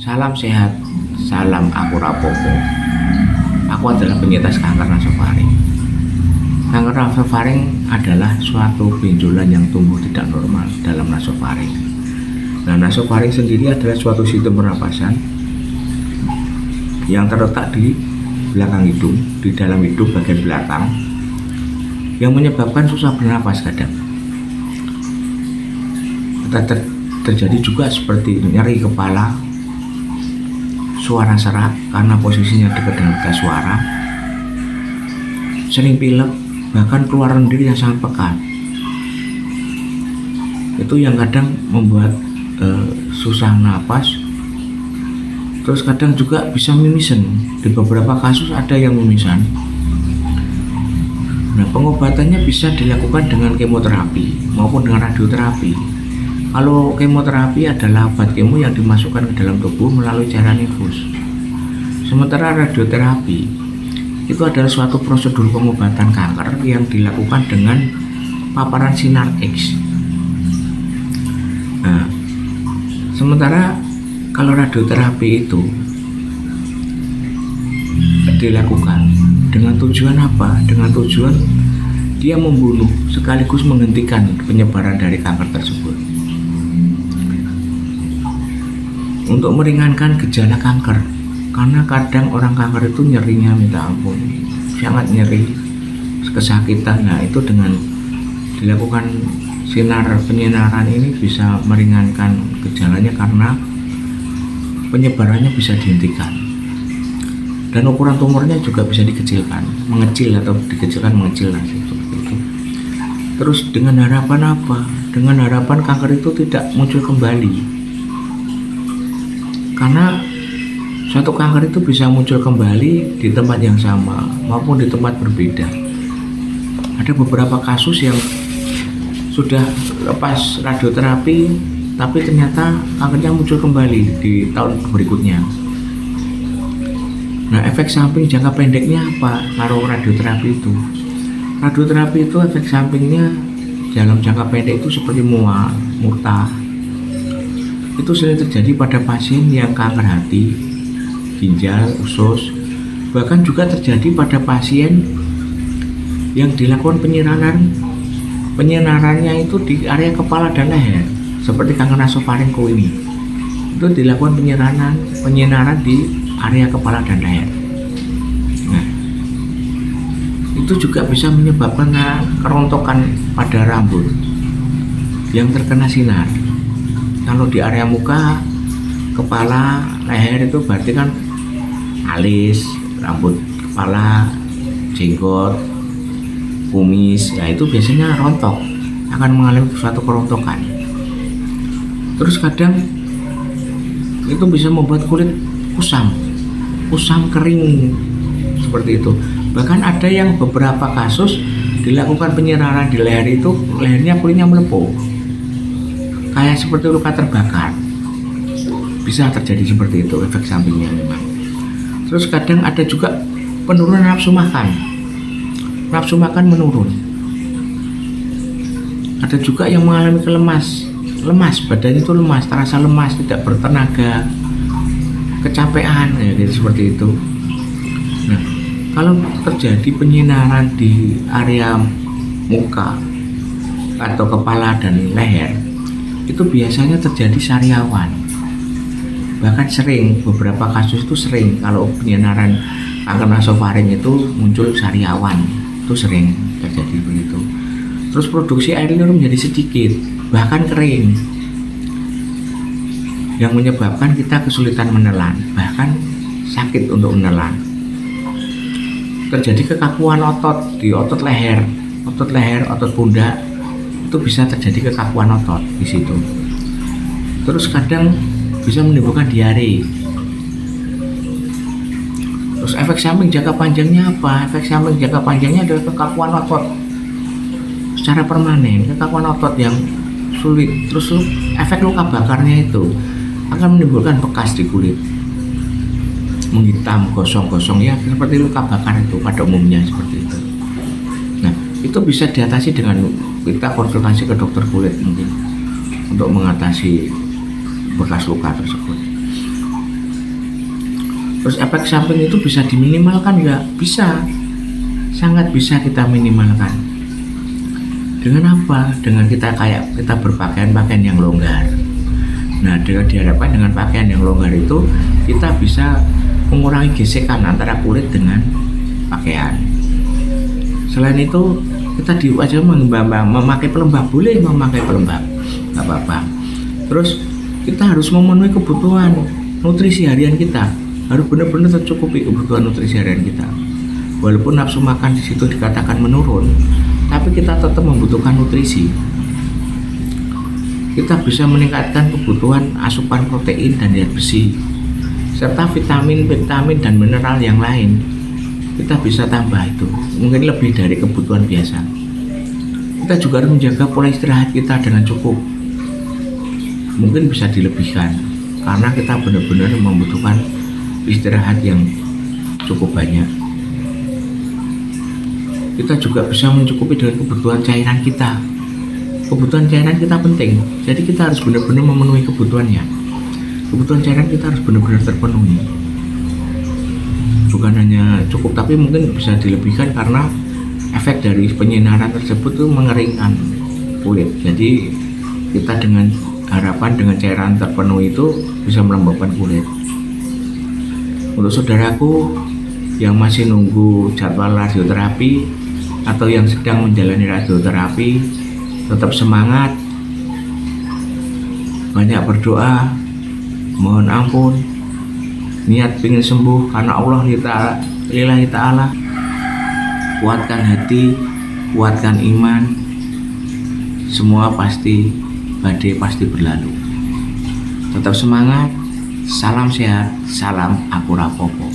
Salam sehat, salam aku rapopo. Aku adalah penyintas kanker nasofaring. Kanker nasofaring adalah suatu benjolan yang tumbuh tidak normal dalam nasofaring. Nah, nasofaring sendiri adalah suatu sistem pernapasan yang terletak di belakang hidung, di dalam hidung bagian belakang, yang menyebabkan susah bernapas kadang. Terjadi juga seperti nyeri kepala, suara serak karena posisinya dekat dengan pita suara, sering pilek, bahkan keluar lendir yang sangat pekat. Itu yang kadang membuat susah napas. Terus kadang juga bisa mimisan. Di beberapa kasus ada yang mimisan. Nah, pengobatannya bisa dilakukan dengan kemoterapi maupun dengan radioterapi. Kalau kemoterapi adalah obat kemo yang dimasukkan ke dalam tubuh melalui cairan infus. Sementara radioterapi itu adalah suatu prosedur pengobatan kanker yang dilakukan dengan paparan sinar X. Nah, sementara kalau radioterapi itu dilakukan dengan tujuan apa? Dengan tujuan dia membunuh sekaligus menghentikan penyebaran dari kanker tersebut. Untuk meringankan gejala kanker, karena kadang orang kanker itu nyerinya minta ampun, sangat nyeri, kesakitan. Nah, itu dengan dilakukan penyinaran ini bisa meringankan gejalanya karena penyebarannya bisa dihentikan dan ukuran tumornya juga bisa dikecilkan, mengecil atau dikecilkan mengecil lah seperti itu. Terus dengan harapan apa? Dengan harapan kanker itu tidak muncul kembali. Karena suatu kanker itu bisa muncul kembali di tempat yang sama maupun di tempat berbeda. Ada beberapa kasus yang sudah lepas radioterapi tapi ternyata kankernya muncul kembali di tahun berikutnya. Nah, efek samping jangka pendeknya apa kalau radioterapi itu? Radioterapi itu efek sampingnya dalam jangka pendek itu seperti mual, muntah. Itu sering terjadi pada pasien yang kanker hati, ginjal, usus, bahkan juga terjadi pada pasien yang dilakukan penyinarannya itu di area kepala dan leher, seperti kanker nasofaring ini. Itu dilakukan penyinaran di area kepala dan leher. Nah, itu juga bisa menyebabkan kerontokan pada rambut yang terkena sinar. Kalau di area muka, kepala, leher itu berarti kan alis, rambut kepala, jenggot, kumis, ya itu biasanya rontok, akan mengalami suatu kerontokan. Terus kadang itu bisa membuat kulit kusam kering seperti itu. Bahkan ada yang beberapa kasus dilakukan penyinaran di leher itu, lehernya kulitnya melepuh, kayak seperti luka terbakar. Bisa terjadi seperti itu efek sampingnya memang. Terus kadang ada juga penurunan nafsu makan menurun. Ada juga yang mengalami lemas, badannya itu lemas, terasa lemas, tidak bertenaga, kecapean, ya gitu, seperti itu. Nah, kalau terjadi penyinaran di area muka atau kepala dan leher, itu biasanya terjadi sariawan. Bahkan sering, beberapa kasus itu sering kalau penyinaran kanker nasofaring itu muncul sariawan, itu sering terjadi begitu. Terus produksi air liur menjadi sedikit, bahkan kering, yang menyebabkan kita kesulitan menelan, bahkan sakit untuk menelan. Terjadi kekakuan otot di otot leher, otot pundak, itu bisa terjadi kekakuan otot di situ. Terus kadang bisa menimbulkan diare. Terus efek samping jangka panjangnya apa? Efek samping jangka panjangnya adalah kekakuan otot secara permanen, kekakuan otot yang sulit. Terus efek luka bakarnya itu akan menimbulkan bekas di kulit, menghitam, gosong-gosong, ya seperti luka bakar itu pada umumnya seperti itu. Nah, itu bisa diatasi dengan kita konsultasi ke dokter kulit mungkin untuk mengatasi bekas luka tersebut. Terus efek samping itu bisa diminimalkan nggak? Bisa, sangat bisa kita minimalkan. Dengan apa? Dengan kita berpakaian-pakaian yang longgar. Nah, dengan diharapkan dengan pakaian yang longgar itu kita bisa mengurangi gesekan antara kulit dengan pakaian. Selain itu, kita diwajibkan memakai pelembab, boleh memakai pelembab, nggak apa-apa. Terus kita harus memenuhi kebutuhan nutrisi harian kita, harus benar-benar tercukupi kebutuhan nutrisi harian kita. Walaupun nafsu makan di situ dikatakan menurun, tapi kita tetap membutuhkan nutrisi. Kita bisa meningkatkan kebutuhan asupan protein dan zat besi, serta vitamin dan mineral yang lain. Kita bisa tambah itu, mungkin lebih dari kebutuhan biasa. Kita juga harus menjaga pola istirahat kita dengan cukup. Mungkin bisa dilebihkan, karena kita benar-benar membutuhkan istirahat yang cukup banyak. Kita juga bisa mencukupi dengan kebutuhan cairan kita. Kebutuhan cairan kita penting, jadi kita harus benar-benar memenuhi kebutuhannya. Kebutuhan cairan kita harus benar-benar terpenuhi. Bukan hanya cukup, tapi mungkin bisa dilebihkan karena efek dari penyinaran tersebut itu mengeringkan kulit. Jadi kita dengan harapan dengan cairan terpenuhi itu bisa melembabkan kulit. Untuk saudaraku yang masih nunggu jadwal radioterapi atau yang sedang menjalani radioterapi, tetap semangat, banyak berdoa, mohon ampun, niat ingin sembuh karena Allah lillahi ta'ala. Kuatkan hati, kuatkan iman, semua pasti badai pasti berlalu. Tetap semangat, salam sehat, salam aku rapopo.